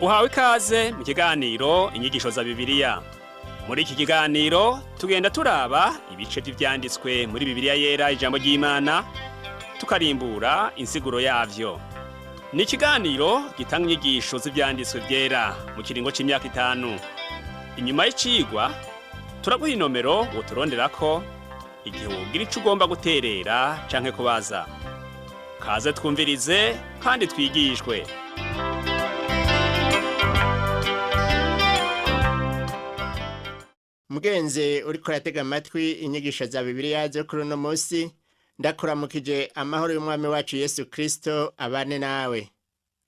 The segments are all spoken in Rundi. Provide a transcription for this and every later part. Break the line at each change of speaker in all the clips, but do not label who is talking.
Uhawe ikaze mu kiganiro inyigisho za Bibiliya. Muri iki kiganiro tugenda turaba ibice by'ivyanditswe muri Bibiliya yera ijambo ry'Imana, tukarimbura insiguro yavyo. Ni ikiganiro gitanga inyigisho z'ivyanditswe vyera mu kiringo c'imyaka 5. Inyuma y'icigwa turaguha inomero woturonderako igihe wogira ico ugomba guterera canke kubaza. Kaze twumvirize kandi twigishwe.
Mugenzi uriko uratega amatwi inyigisho za Bibiliya zo kuri uno munsi, ndakuramukije amahoro y'umwami wacu Yesu Kristo abane nawe.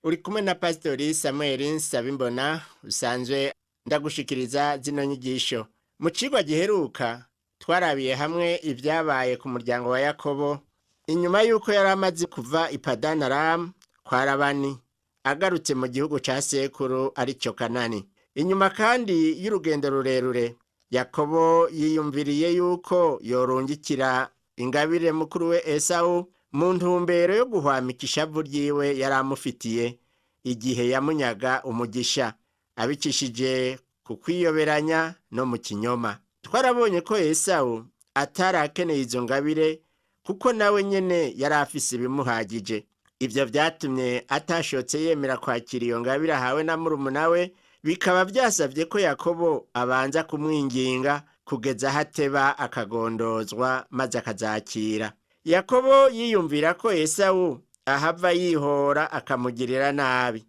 Uri kumwe na Pastori Samuel Nsabimbona, usanzwe ndagushikiriza zino nyigisho. Mu cigwa giheruka twarabiye hamwe ivyabaye ku muryango wa Yakobo inyuma yuko yari amaze kuva i Padani Aram kwa Labani agarutse mu gihugu ca sekuru arico Kanani. Inyuma kandi y'urugendo rurerure, Yakobo yiyumviriye yuko yorungikira ingabire mukuru we Esau mu ntumbero yo guhwamika ishavu ryiwe yari amufitiye igihe yamunyaga umugisha, abicishije ku kwiyoberanya no mu kinyoma. Twarabonye ko Esau atarakeneye izo ngabire kuko nawe nyene yari afise ibimuhagije. Ivyo vyatumye atashotse yemera kwakira iyo ngabire ahawe na murumuna we, bikaba vyasavye ko Yakobo abanza kumwinginga kugeza hateba akagondozwa maze akazakira. Yakobo yiyumvira ko Esau ahava yihora akamugirira nabi.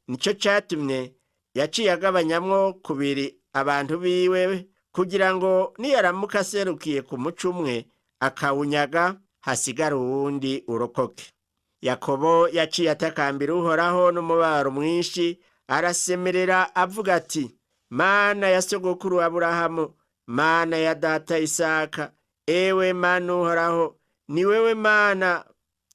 Nico catumye yaciye agabanyamwo kubiri abantu biwe kugira ngo niyaramuka aserukiye ku muco umwe akawunyaga hasigara uwundi urokoke. Yakobo yaciye atakambira Uhoraho n'umubabaro mwinshi, arasemerera avuga ati: Mana ya sogokuru Aburahamu, Mana ya data Isaka, ewe Mana Uhoraho, ni wewe Mana,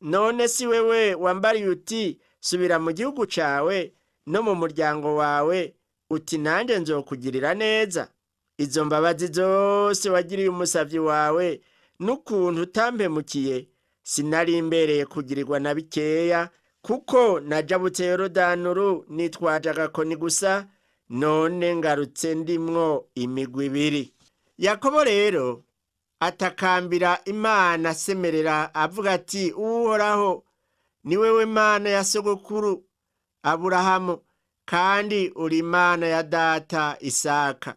none si wewe wambariye uti subira mu gihugu cawe no mu muryango wawe, uti nanje nzokugirira neza. Izo mbabazi zose wagiriye umusavyi wawe n'ukuntu utampemukiye, sinari imbereye kugirirwa na bikeya, kuko najabutse Yorodani nitwaje agakoni gusa, none ngarutse ndimwo imigwi ibiri. Yakobo rero atakambira Imana asemerera avuga ati: Uhoraho, ni wewe Mana ya sogokuru Aburahamu, kandi uri Imana ya data Isaka.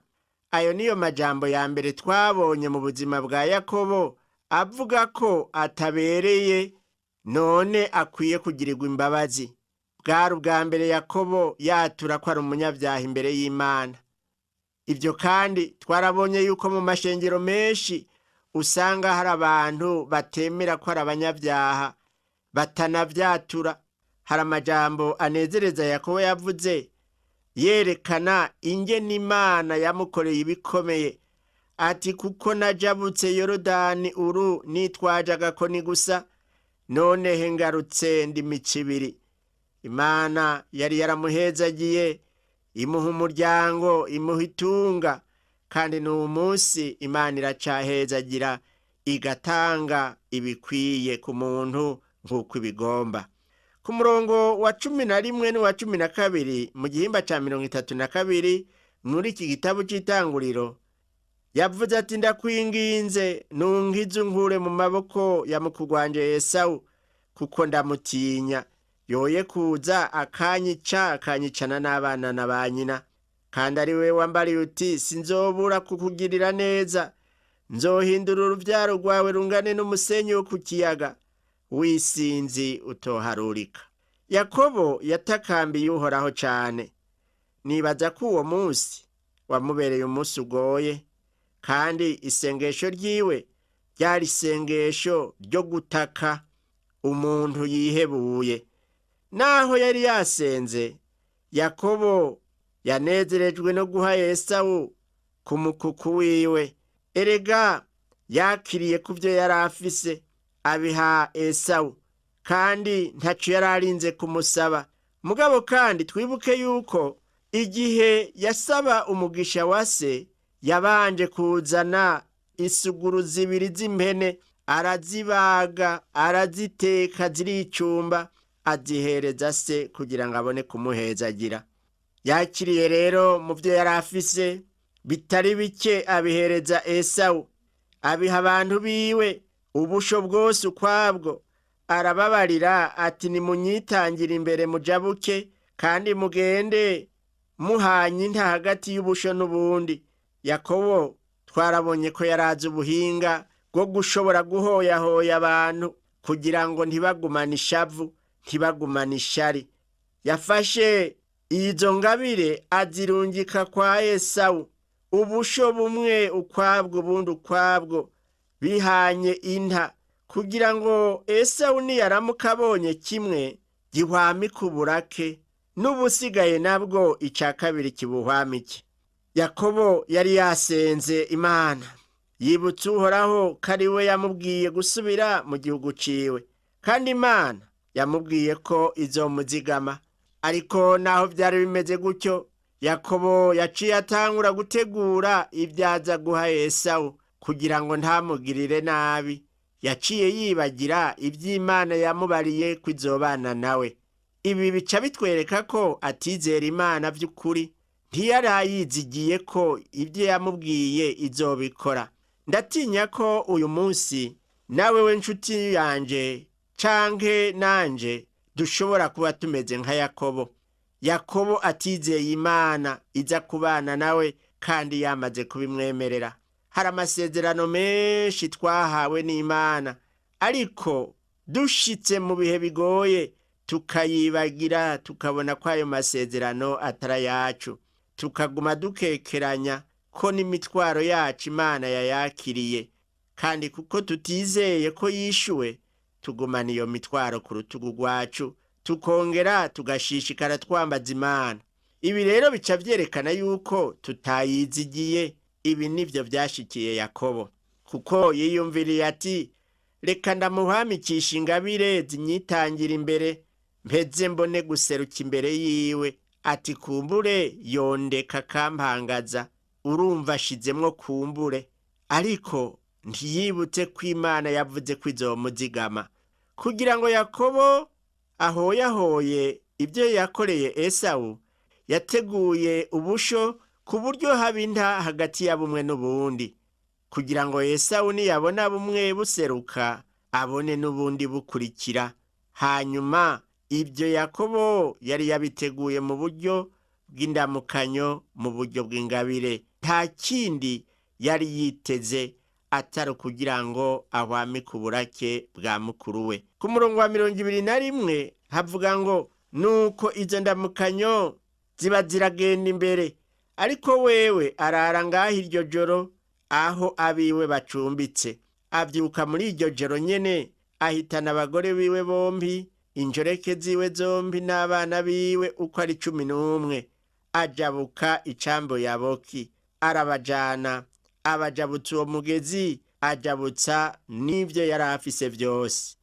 Ayo niyo majambo ya mbere twabonye mu buzima bwa Yakobo avuga ko atabereye, none akwiye kugirirwa imbabazi. Bwari ubwa mbere Yakobo yatura ko ari umunyabyaha imbere y'Imana. Ivyo kandi twarabonye yuko mu mashengero menshi usanga hari abantu batemera ko ari abanyabyaha, batanavyatura. Hari amajambo anezereza Yakobo yavuze yerekana ingene Imana yamukoreye ibikomeye, ati: kuko najabutse Yorodani nitwaje agakoni gusa, none hengarutse ndi imico ibiri. Imana yari yaramuhezagiye, imuha umuryango, imuha itunga, kandi n'uwo munsi Imana iracahezagira igatanga ibikwiye ku muntu nk'uko ibigomba. Ku murongo wa 11 n'uwa 12 mu gihimba ca 32 muri iki gitabo c'Itanguriro, yavuze ati: ndakwinginze nunkize unkure mu maboko ya mukugwanje Esau, kuko ndamutinya, yoye kuza akanyicana n'abana na ba nyina. Kandi ari we wambariye uti sinzobura kukugirira neza, nzohindura uruvyaro rwawe rungane n'umusenyi wo ku kiyaga, wisinzi utoharurika. Yakobo yatakambiye Uhoraho cane. Nibaza ko uwo munsi wamubereye umunsi ugoye, kandi isengesho ryiwe ryari isengesho ryo gutaka umuntu yihebuye. Naho yari yasenze, Yakobo yanezerejwe no guha Esau ku mukuku wiwe. Erega yakiriye kuvyo yari afise abiha Esau, kandi ntaco yari arinze kumusaba. Mugabo kandi twibuke yuko igihe yasaba umugisha wa se, yabanje kuzana isuguru zibiri z'impene, arazibaga, araziteka ziricumba, azihereza se kugira ngo abone kumuhezagira. yakiriye rero mu byo yari afise bitari bike abihereza Esawu, abiha abantu biwe ubusho bwose ukwabwo. Arababarira ati nimunyitangire imbere mujabuke, kandi mugende muhanye inta hagati y'ubusho n'ubundi. Yakobo twarabonye ko yarazi ubuhinga bwo gushobora guhoyahoya abantu kugira ngo ntibagumane ishavu, ntibagumane ishari. Yafashe izo ngabire azirungika kwa Esawu, ubusho bumwe ukwabwo ubundi ukwabwo, bihanye inta, kugira ngo Esawu niyaramuka abonye kimwe gihwamike uburake, n'ubusigaye nabwo ica kabiri kibuhwamike. Yakobo yari yasenze Imana, yibutse Uhoraho ko ari we yamubwiye gusubira mu gihugu ciwe, kandi Imana yamubwiye ko izomuzigama. Ariko naho byari bimeze gutyo, Yakobo yaciye atangura gutegura ibyaza guha Esawu kugira ngo ntamugirire nabi. Yaciye yibagira iby'Imana yamubariye kwizobana nawe. Ibi bica bitwereka ko atizera Imana by'ukuri, ntiyarayizigiye ko ibyo yamubwiye izobikora. Ndatinya ko uyu munsi nawe we nshuti yanje canke nanje dushobora kuba tumeze nka Yakobo. Yakobo atizeye Imana iza kubana nawe kandi yamaze kubimwemerera. Hari amasezerano menshi twahawe n'Imana, ariko dushitse mu bihe bigoye tukayibagira, tukabona ko ayo masezerano atari yacu, tukaguma dukekeranya ko n'imitwaro yacu Imana yayakiriye, kandi kuko tutizeye ko yishuwe, tugumana iyo mitwaro ku rutugu rwacu, tukongera tugashishikara twambaza Imana. Ibi rero bica vyerekana yuko tutayizigiye. Ibi nivyo vyashikiye Yakobo, kuko yiyumviriye ati reka ndamuhwamikisha ingabire zinyitangira imbere, mpeze mbone guseruka imbere yiwe. Ati kumbure yondeka kampangaza, urumva ashizemwo kumbure. Ariko ntiyibutse ko Imana yavuze ko izomuzigama, kugira ngo Yakobo ahoyahoye ibyo yakoreye Esawu. Yateguye ubusho ku buryo haba inta hagati ya bumwe n'ubundi, kugira ngo Esawu niyabona bumwe buseruka abone n'ubundi bukurikira. Hanyuma ibyo Yakobo yari yabiteguye mu buryo bw'indamukanyo, mu buryo bw'ingabire. Nta kindi yari yiteze atari kugira ngo ahwamike uburake bwa mukuru we. Ku murongo wa 21 havuga ngo nuko izo ndamukanyo ziba ziragenda imbere, ariko wewe arara ngaho iryo joro aho abiwe bacumbitse. Avyuka muri iryo joro nyene, ahitana abagore biwe bombi, injoreke ziwe zombi n'abana biwe uko ari 11, ajabuka icambo Yaboki, arabajana, abajabutsa uwo mugezi, ajabutsa n'ivyo yari afise vyose.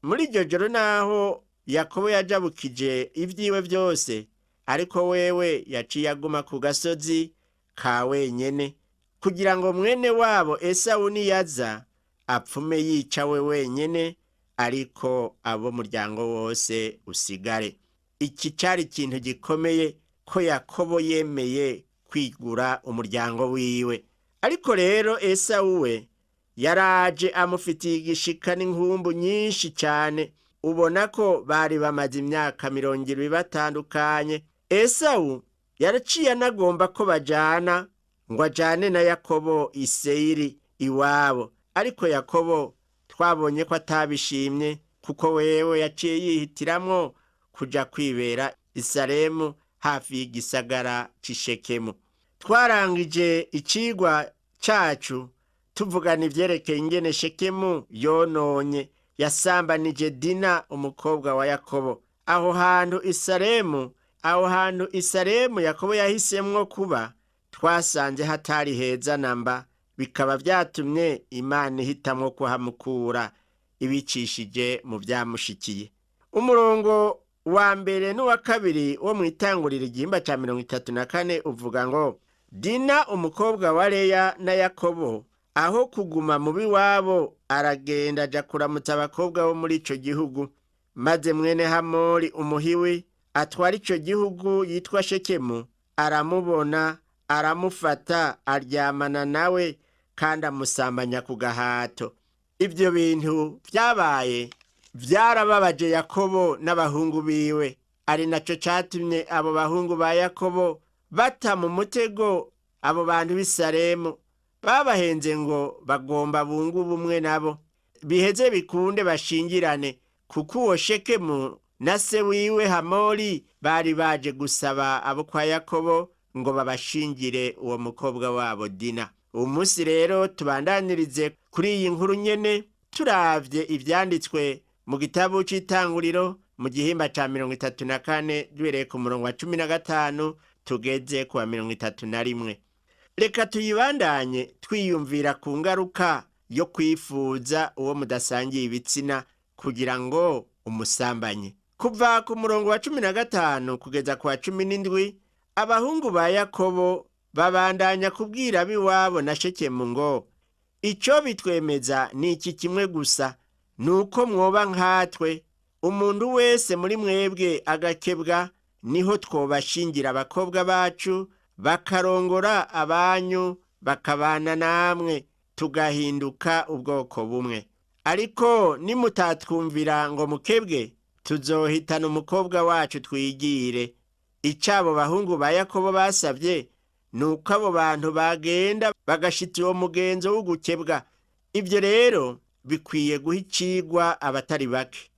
Muri iryo joro naho Yakobo yajabukije ivyiwe vyose, ariko wewe yaciye aguma ku gasozi ka wenyene, kugira ngo mwene wabo Esawu niyaza apfume yicawe wenyene, ariko abo muryango wose usigare. Iki cari ikintu gikomeye ko Yakobo yemeye kwigura umuryango wiwe. Ariko rero Esawu we yaraje amufitiye igishika n'inkumbu nyinshi cyane. Ubona ko bari bamaze imyaka 20 batandukanye. Esawu yaraciye anagomba ko bajana, ngo ajane na Yakobo i Seiri iwabo. Ariko Yakobo twabonye ko atabishimye, kuko wewe yaciye yihitiramwo kuja kwibera i Salemu hafi y'igisagara c'Ishekemu. Twarangije icigwa cacu tuvugana ivyerekeye ingene Shekemu yononye, yasambanije Dina umukobwa wa Yakobo. Aho hantu i Salemu Yakobo yahisemwo kuba, twasanze hatari heza namba, bikaba vyatumye Imana ihitamwo kuhamukura ibicishije mu vyamushikiye. Umurongo wa mbere n'uwa kabiri wo mwitangurira igihimba ca 34 uvuga ngo Dina umukobwa wa Leya na Yakobo aho kuguma mu biwabo, aragenda aja kuramutsa abakobwa bo muri ico gihugu. Maze mwene Hamori umuhiwi atwara icyo gihugu yitwa Shekemu aramubona, aramufata, aryamana nawe kandi amusambanya ku gahato. Ibyo bintu byabaye byarababaje Yakobo n'abahungu biwe, ari nacyo cyatumye abo bahungu ba Yakobo bata mu mutego abo bantu b'i Salemu. Babahenze ngo bagomba bunga ubumwe nabo, biheze bikunde bashingirane, kuko uwo Shekemu na se wiwe Hamori bari baje gusaba abo kwa Yakobo ngo babashingire uwo mukobwa wabo Dina. Uwo munsi rero tubandanirize kuri iyi nkuru nyene turavye ivyanditswe mu gitabo c'Itanguriro mu gihimba ca 34 duhereye ku murongo wa 15 tugeze ku wa 31. Reka tuyibandanye twiyumvira ku ngaruka yo kwifuza uwo mudasangiye ibitsina kugira ngo umusambanye. Kuva ku murongo wa 15 kugeza ku wa 17, abahungu ba Yakobo babandanya kubwira abiwabo na Shekemu ngo ico bitwemeza ni iki kimwe gusa, nuko mwoba nkatwe, umuntu wese muri mwebwe agakebwa, niho twobashingira abakobwa bacu bakarongora abanyu bakabana namwe, tugahinduka ubwoko bumwe. Ariko nimutatwumvira ngo mukebwe, tuzohitana umukobwa wacu twigire. Icabo bahungu ba Yakobo basavye nuko abo bantu bagenda bagashitsa uwo mugenzo wo gukebwa. Ibyo rero bikwiye guha icigwa abatari bake.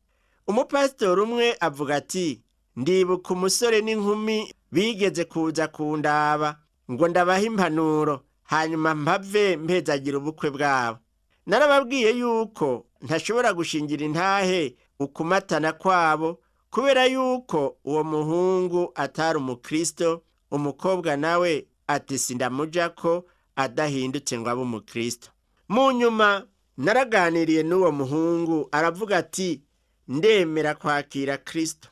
Umupasitori umwe avuga ati, ndibuka umusore n'inkumi bigeze kuza kundaba ngo ndabaha impanuro, hanyuma mpave mpezagira ubukwe bwabo. Narababwiye yuko ntashobora gushingira intahe ukumatana kwabo, kubera yuko uwo muhungu atari umukristo, umukobwa nawe ati sindamujako adahindutse ngo abe umukristo. Mu nyuma naraganiriye n'uwo muhungu, aravuga ati ndemera kwakira Kristo.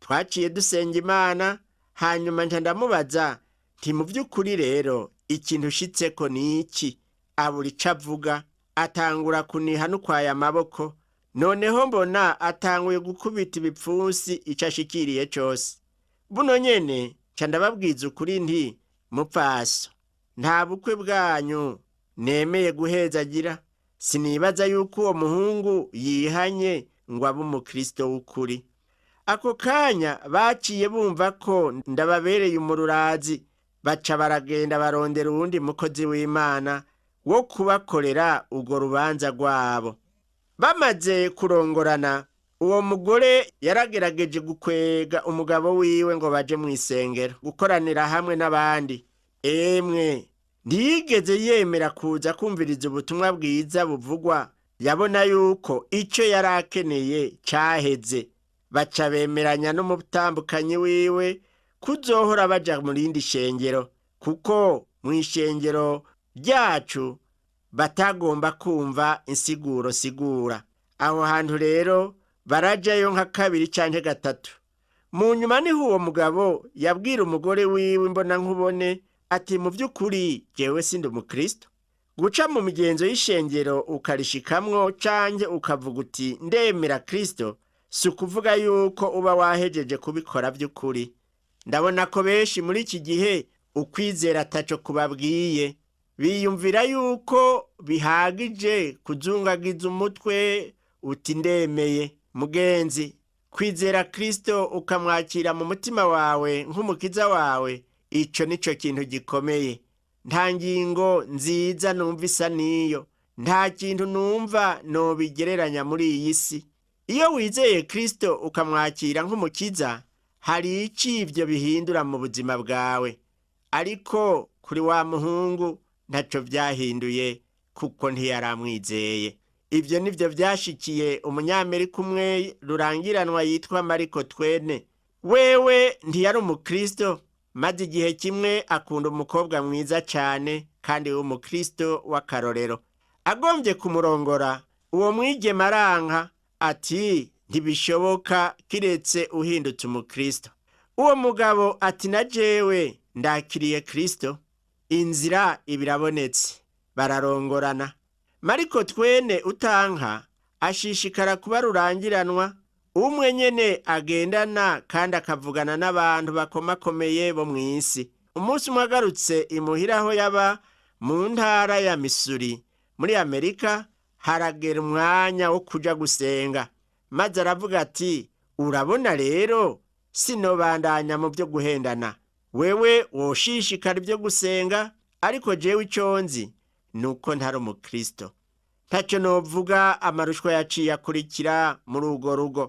Twaciye dusenga Imana, hanyuma nca ndamubaza nti mu by'ukuri rero ikintu ushitseko ni iki? Abura ico avuga, atangura kuniha n'ukwaya amaboko, noneho mbona atanguye gukubita ibipfunsi ico ashikiriye cose. Buno nyene nca ndababwiza ukuri nti mupfaso, nta bukwe bwanyu nemeye guhezagira. Sinibaza yuko uwo muhungu yihanye ngo abe umukristo w'ukuri. Ako kanya baciye bumva ko ndababereye umururazi, baca baragenda barondera uwundi mukozi w'Imana wo kubakorera urwo rubanza rwabo. Bamaze kurongorana, uwo mugore yaragerageje gukwega umugabo wiwe ngo baje mu isengero gukoranira hamwe n'abandi. Emwe ntiyigeze yemera kuza kumviriza ubutumwa bwiza buvugwa. Yabona yuko ico yarakeneye caheze. Baca bemeranya n'umutambukanyi wiwe kuzohora baja mu rindi shengero, kuko mu ishengero ryacu batagomba kumva insiguro sigura. Aho hantu rero barajayo nka kabiri canke gatatu. Mu nyuma niho uwo mugabo yabwira umugore wiwe mbona nkubone ati mu by'ukuri jewe sindi umukristo. Guca mu migenzo y'ishengero ukarishikamwo canke ukavuga uti ndemera Kristo, si ukuvuga yuko uba wahejeje kubikora by'ukuri. Ndabona ko benshi muri iki gihe ukwizera ataco kubabwiye, biyumvira yuko bihagije kuzungagiza umutwe uti ndemeye. Mugenzi, kwizera Kristo ukamwakira mu mutima wawe nk'umukiza wawe, ico nico kintu gikomeye. Nta ngingo nziza numva isa niyo, nta kintu numva nobigereranya muri iyi si. Iyo wizeye Kristo ukamwakira nk'umukiza, hari icivyo bihindura mu buzima bwawe. Ariko kuri wa muhungu ntaco vyahinduye, kuko ntiyaramwizeye. Ivyo nivyo vyashikiye umunyamerika umwe rurangiranwa yitwa Mariko Twene. Wewe ntiyari umukristo, maze igihe kimwe akunda umukobwa mwiza cane kandi w'umukristo w'akarorero. Agombye kumurongora, uwo mwigeme aranka ati ntibishoboka kiretse uhindutse umukristo. Uwo mugabo ati na jewe ndakiriye Kristo. Inzira ibirabonetse, bararongorana. Mariko Twene utanka ashishikara kuba rurangiranwa, umwe nyene agendana kandi akavugana n'abantu bakomakomeye bo mw'isi. Umunsi umwe agarutse imuhira aho yaba mu ntara ya Missouri muri Amerika, haragera umwanya wo kuja gusenga, maze aravuga ati, urabona rero sinobandanya mu byo guhendana, wewe woshishikara ibyo gusenga, ariko jewe ico nzi nuko ntari umukristo. Ntacyo novuga amarushwa yaciye akurikira muri urwo rugo.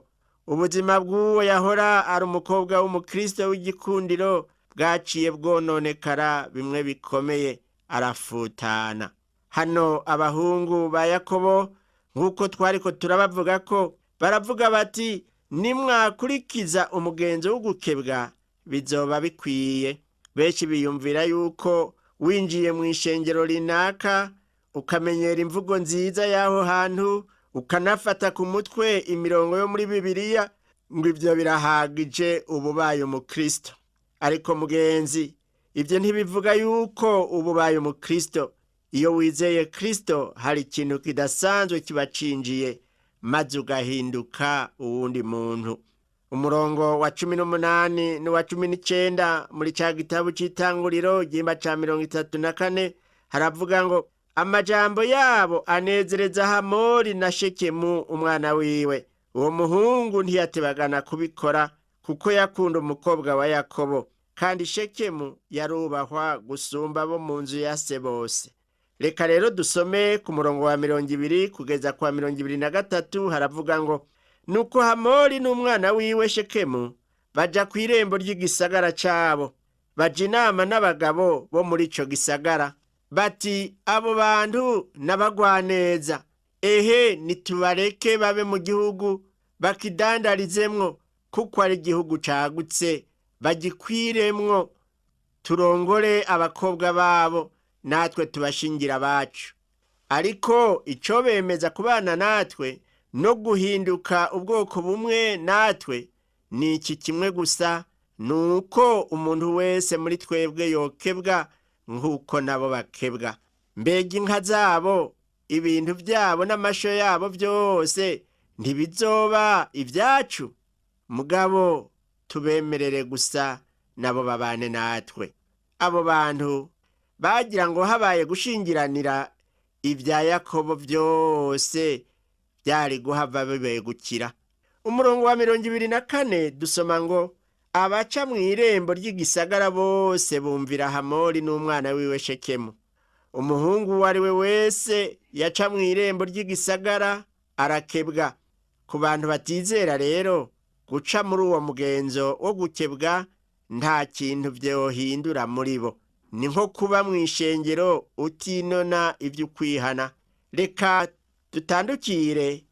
Ubuzima bw'uwo yahora ari umukobwa w'umukristo w'igikundiro bwaciye bwononekara bimwe bikomeye, arafutana. Hano abahungu ba Yakobo nk'uko twariko turabavuga ko baravuga bati, nimwakurikiza umugenzo wo gukebwa bizoba bikwiye. Benshi biyumvira yuko winjiye mu ishengero rinaka ukamenyera imvugo nziza y'aho hantu, ukanafata ku mutwe imirongo yo muri Bibiliya, ngo ivyo birahagije ububaye umukristo. Ariko mugenzi, ivyo ntibivuga yuko ububaye umukristo. Iyo wizeye Kristo hari ikintu kidasanzwe kibacinjiye, maze ugahinduka uwundi muntu. Umurongo wa 18 n'uwa 19 muri ca gitabo c'Itanguriro igihimba ca 34 haravuga ngo, amajambo yabo anezereza Hamori na Shekemu umwana wiwe. Uwo muhungu ntiyatebagana kubikora kuko yakunda umukobwa wa Yakobo, kandi Shekemu yarubahwa gusumba abo mu nzu ya se bose. Reka rero dusome ku murongo wa 20 kugeza kwa 23 haravuga ngo, nuko Hamori n'umwana wiwe Shekemu baja ku irembo ry'igisagara cabo, baja inama n'abagabo bo muri ico gisagara, bati, abo bantu n'abagwaneza, ehe nitubareke babe mu gihugu bakidandarizemwo, kuko ari igihugu cagutse, bagikwiremwo, turongore abakobwa babo, natwe tubashingira abacu. Ariko ico bemeza kubana natwe no guhinduka ubwoko bumwe natwe ni iki kimwe gusa, nuko umuntu wese muri twebwe yokebwa nk'uko nabo bakebwa. Mbega inka zabo, ibintu byabo n'amasho yabo byose ntibizoba ibyacu? Mugabo tubemerere gusa nabo babane natwe. Abo bantu bagira ngo habaye gushingiranira ibya Yakobo byose byari guhava bibegukira. Umurongo wa 24 dusoma ngo, abaca mu irembo ry'igisagara bose bumvira Hamori n'umwana wiwe Shekemu. Umuhungu uwo ari we wese yaca mu irembo ry'igisagara arakebwa. Ku bantu batizera rero, guca muri uwo mugenzo wo gukebwa nta kintu vyohindura muri bo. Ni nko kuba mu ishengero utinona ivyo kwihana. Reka dutandukire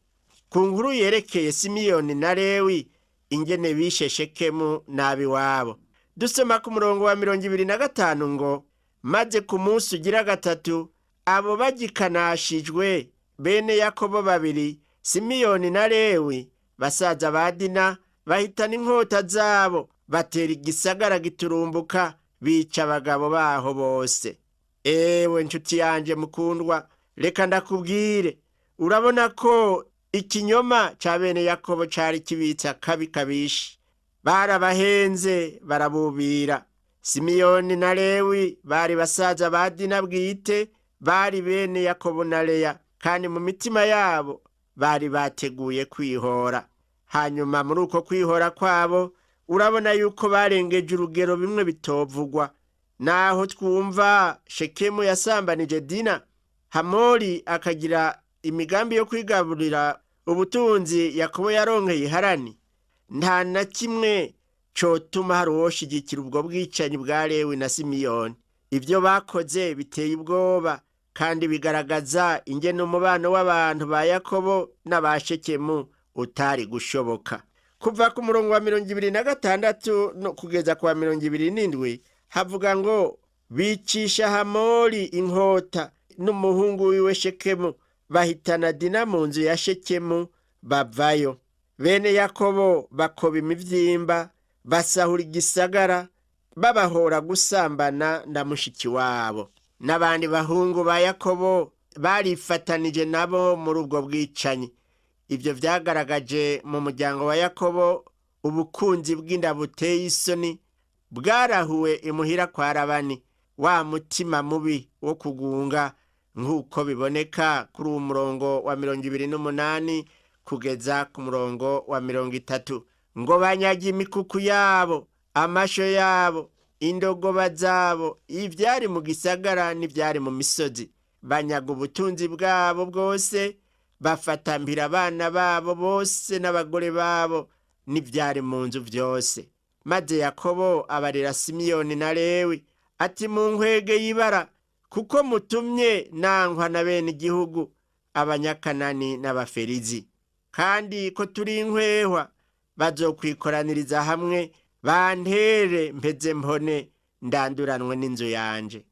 ku nkuru yerekeye Simiyoni na Lewi, ingene bishe Shekemu n'abiwabo. Dusoma ku murongo wa 25 ngo, maze ku munsi ugira gatatu, abo bagikanashijwe bene Yakobo babiri, Simiyoni na Lewi, basaza ba Dina, bahitana inkota zabo, batera igisagara giturumbuka, bica abagabo baho bose. Ewe nshuti yanje mukundwa, reka ndakubwire, urabona ko ikinyoma ca bene Yakobo cari kibitsa kabi kabishi. Barabahenze barabubira. Simiyoni na Lewi bari basaza ba Dina bwite, bari bene Yakobo na Leya, kandi mu mitima yabo bari bateguye kwihora. Hanyuma muri uko kwihora kwabo, urabona yuko barengeje urugero bimwe bitovugwa. Naho twumva Shekemu yasambanije Dina, Hamori akagira imigambi yo kwigaburira ubutunzi Yakobo yaronkeye Harani, nta na kimwe cotuma hari uwoshigikira ubwo bwicanyi bwa Lewi na Simiyoni. Ivyo bakoze biteye ubwoba, kandi bigaragaza ingene umubano w'abantu ba Yakobo n'aba Shekemu utari gushoboka. Kuva ku murongo wa 26 no kugeza kwa 27 havuga ngo, bicisha Hamori inkota n'umuhungu wiwe Shekemu, bahitana Dina mu nzu ya Shekemu, bavayo. Bene Yakobo bakoba imivyimba, basahura igisagara, babahora gusambana na mushiki wabo. N'abandi bahungu ba Yakobo barifatanije nabo muri ubwo bwicanyi. Ibyo byagaragaje mu muryango wa Yakobo ubukunzi bw'inda buteye isoni bwarahuwe imuhira kwa Labani, wa mutima mubi wo kugunga, nk'uko biboneka kuri uwo murongo wa 28 kugeza ku murongo wa 30. Ngo banyaga imikuku yabo, amasho yabo, indogoba zabo, ivyari mu gisagara n'ivyari mu misozi. Banyaga ubutunzi bwabo bwose, bafatambira abana babo bose n'abagore babo n'ivyari mu nzu vyose. Maze Yakobo abarira Simiyoni na Lewi ati, munkwege yibara, kuko mutumye nankwa na bene igihugu, Abanyakanani n'Abaferizi, kandi ko turi inkwehwa, bazokwikoraniriza hamwe bantere mpeze mbone ndanduranwe n'inzu yanje.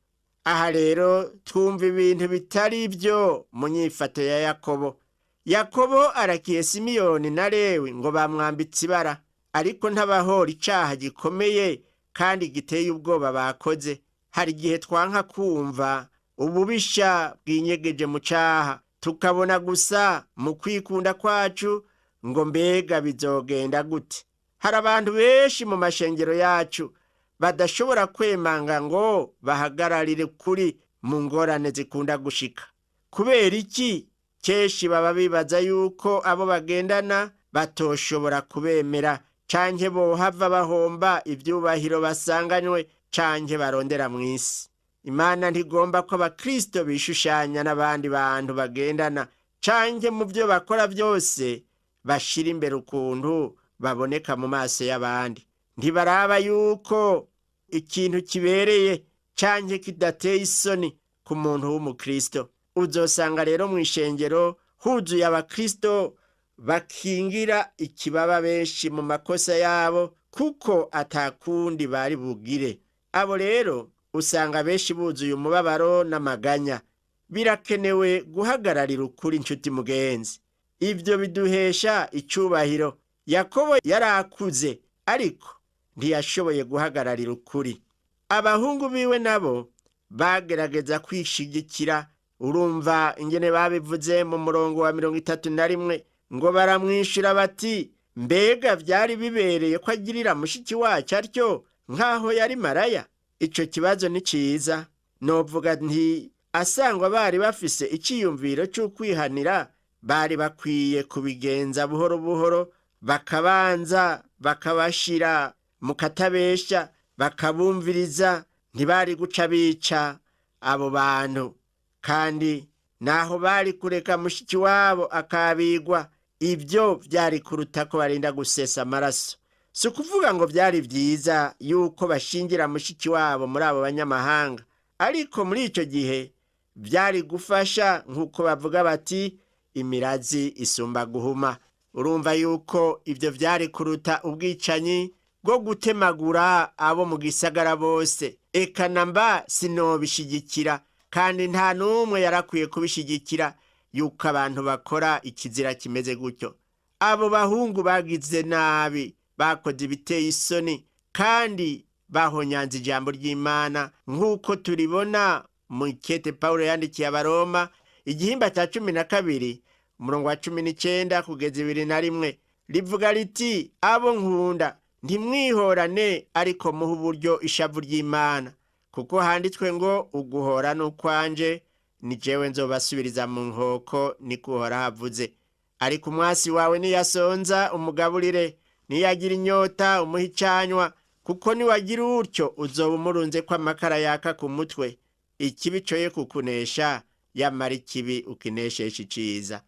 Aha rero twumva ibintu bitari byo mu nyifato ya Yakobo. Yakobo arakiye Simiyoni na Lewi ngo bamwambitse ibara, ariko ntabahora icaha gikomeye kandi giteye ubwoba bakoze. Hari igihe twanka kumva ububisha bwinyegeje mu caha, tukabona gusa mu kwikunda kwacu ngo mbega bizogenda gute. Hari abantu benshi mu mashengero yacu badashobora kwemanga ngo bahagararire kuri mu ngorane zikunda gushika. Kubera iki? Keshi baba bibaza yuko abo bagendana batoshobora kubemera, canke bohava bahomba ivyubahiro basanganywe, canke barondera mw'isi. Imana ntigomba ko abakristo bishushanya n'abandi bantu bagendana, canke mu byo bakora byose bashira imbere ukuntu baboneka mu maso y'abandi. Ntibaraba yuko ikintu kibereye canke kidateye isoni ku muntu w'umukristo. Uzosanga rero mu ishengero huzuye abakristo bakingira ikibaba benshi mu makosa yabo, kuko atakundi bari bugire. Abo rero usanga benshi buzuye umubabaro n'amaganya. Birakenewe guhagararira ukuri, inshuti mugenzi. Ivyo biduhesha icubahiro. Yakobo yarakuze, ariko ntiyashoboye guhagararira ukuri. Abahungu biwe nabo bagerageza kwishigikira. Urumva ingene babivuze mu murongo wa 31, ngo baramwishura bati, mbega vyari bibereye ko agirira mushiki wacu atyo nk'aho yari maraya? Ico kibazo ni ciza. Novuga nti asangwa bari bafise iciyumviro c'ukwihanira, bari bakwiye kubigenza buhoro buhoro, bakabanza bakabashira mu katabesha, bakabumviriza. Ntibari guca bica abo bantu, kandi naho bari kureka mushiki wabo akabigwa, ibyo vyari kuruta ko barinda gusesa amaraso. Si ukuvuga ngo vyari vyiza yuko bashingira mushiki wabo muri abo banyamahanga, ariko muri ico gihe vyari gufasha, nk'uko bavuga bati imirazi isumba guhuma. Urumva yuko ivyo vyari kuruta ubwicanyi bwo gutemagura abo mu gisagara bose. Eka namba sinobishigikira, kandi nta n'umwe yarakwiye kubishigikira yuko abantu bakora ikizira kimeze gutyo. Abo bahungu bagize nabi, bakoze ibiteye isoni, kandi bahonyanze ijambo ry'Imana, nk'uko turibona mu ikete Pawulo yandikiye Abaroma, igihimba ca 12 umurongo wa 19 kugeza 21, rivuga riti, abo nkunda ntimwihorane, ariko muhe uburyo ishavu ry'Imana, kuko handitswe ngo, uguhora n'ukwanje, ni jewe nzobasubiriza mu nkoko, niko Uhoraho avuze. Ariko umwasi wawe niyasonza umugaburire, niyagira inyota umuhe icanywa, kuko niwagira utyo uzoba umurunze ko amakara yaka ku mutwe. Ikibi coye kukunesha, yamara ikibi ukineshesha iciza.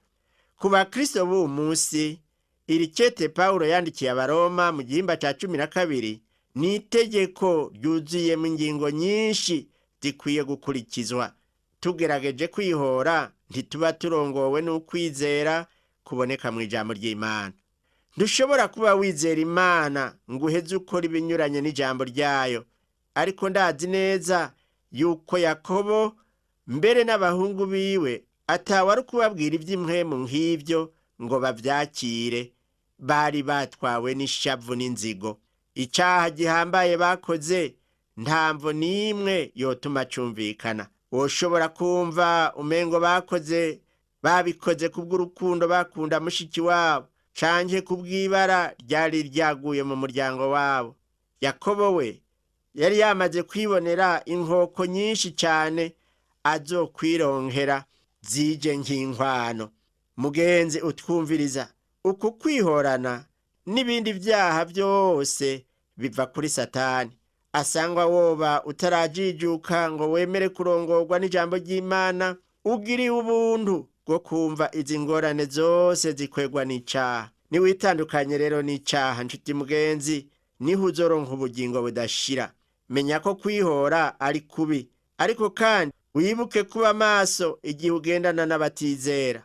Ku bakristo b'uwu munsi, iri kete Pawulo yandikiye Abaroma mu gihimba ca 12 ni itegeko ryuzuyemo ingingo nyinshi zikwiye gukurikizwa. Tugerageje kwihora, ntituba turongowe n'ukwizera kuboneka mu ijambo ry'Imana. Ndushobora kuba wizera Imana ngo uheze ukora ibinyuranye n'ijambo ryayo, ariko ndazi neza yuko Yakobo mbere n'abahungu biwe atawari kubabwira ivy'impwemu nk'ivyo ngo bavyakire. Bari batwawe n'ishavu n'inzigo. Icaha gihambaye bakoze ntamvo n'imwe yotuma cumvikana. Woshobora kumva umengo bakoze babikoze kubw'urukundo bakunda mushiki wabo canke kubw'ibara ryari ryaguye mu muryango wabo. Yakobo we yari yamaze kwibonera inkoko nyinshi cyane azokwironkera zije nk'inkwano. Mugenzi utwumviriza, uku kwihorana n'ibindi vyaha byose biva kuri Satani. Asangwa woba utarajijuka ngo wemere kurongorwa n'ijambo ry'Imana, ugiriye ubuntu bwo kumva izi ngorane zose zikwegwa n'icaha. Niwitandukanye rero n'icaha, nshuti mugenzi, niho uzoronka ubugingo budashira. Menya ko kwihora ari kubi, ariko kandi wibuke kuba maso igihe ugendana n'abatizera.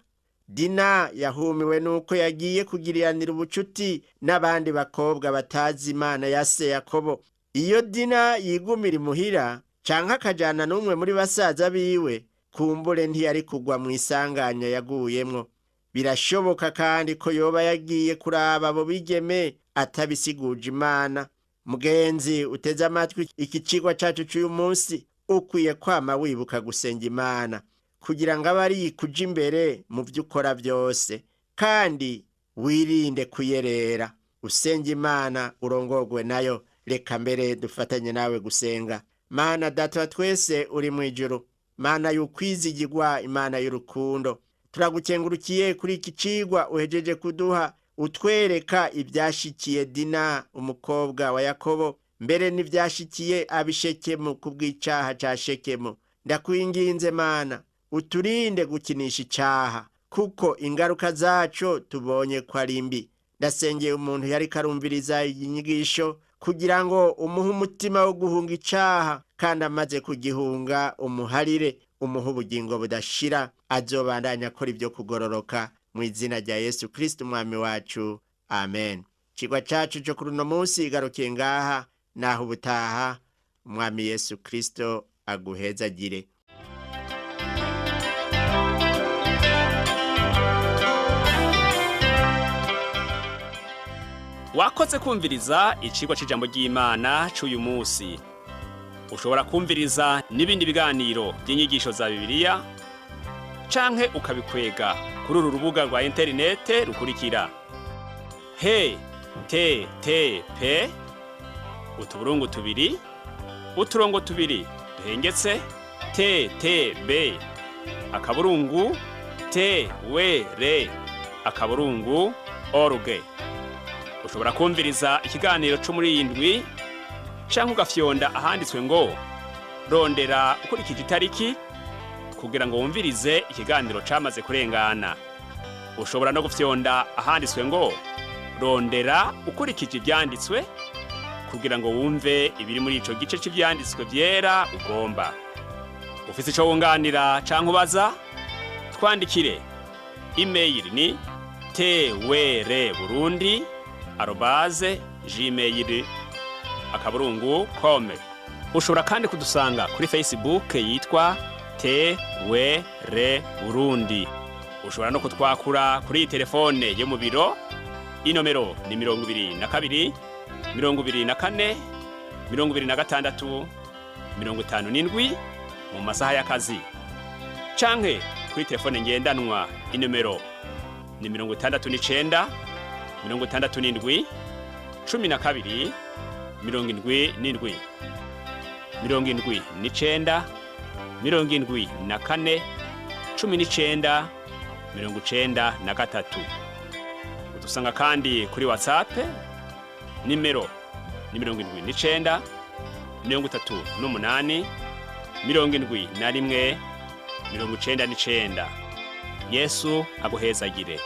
Dina yahumiwe nuko yagiye kugiriranira ubucuti n'abandi bakobwa batazi Imana ya se Yakobo. Iyo Dina yigumira imuhira canke akajana n'umwe muri basaza biwe, kumbure ntiyari kugwa mu isanganya yaguyemwo. Birashoboka kandi ko yoba yagiye kuraba abo bigeme atabisiguje Imana. Mugenzi uteze amatwi iki cigwa cacu c'uyu munsi, ukwiye kwama wibuka gusenga Imana kugira ngo abe ari kuja imbere mu vyo ukora byose, kandi wirinde kuyerera. Usenga Imana urongorwe nayo. Reka mbere dufatanye nawe gusenga. Mana Data wa twese uri mu ijuru, Mana y'ukwizigirwa, Imana y'urukundo, turagukengurukiye kuri iki cigwa uhejeje kuduha, utwereka ibyashikiye Dina umukobwa wa Yakobo, mbere n'ivyashikiye Abishekemu kubw'icaha ca Shekemu. Ndakwinginze Mana, uturinde gukinisha icaha, kuko ingaruka zaco tubonye ko ari mbi. Ndasengeye umuntu yari karumviriza iyi nyigisho kugira ngo umuhe umutima wo guhunga icaha, kandi amaze kugihunga umuharire, umuhe ubugingo budashira, azobandanya akora ibyo kugororoka mu izina rya Yesu Kristo umwami wacu, amen. Cigwa cacu cyo kuri uno munsi garukiye ngaha, naho ubutaha. Umwami Yesu Kristo aguhezagire.
Wakoze kumviriza icigwa c'ijambo ry'Imana c'uyu munsi. Ushobora kumviriza n'ibindi biganiro by'inyigisho za Bibiliya canke ukabikwega kuri uru rubuga rwa interinete rukurikira: http utuburungu tubiri uturongo tubiri duhengetse ttb akaburungu twr.org. Ushobora kumviriza ikiganiro cyo muri indwi canke ugafyonda ahanditswe ngo rondera ukurikije itariki kugira ngo wumvirize ikiganiro camaze kurengana. Ushobora no gufyonda ahanditswe ngo rondera ukurikije ibyanditswe kugira ngo wumve ibiri muri ico gice cy'ivyanditswe byera ugomba. Ufise ico wunganira canke ubaza, twandikire. Email ni twr@gmail.com. Ushobora kandi kudusanga kuri Facebook yitwa Burundi. Ushobora no kutwakura kuri telefone yo mu biro. Inomero ni 22 24 26 57 mu masaha y'akazi. Canke kuri telefone ngendanwa, inomero ni 69 67 12 77 79 74 19 93. Udusanga kandi kuri Whatsapp, nimero ni 79 38 71 99. Yesu aguhezagire.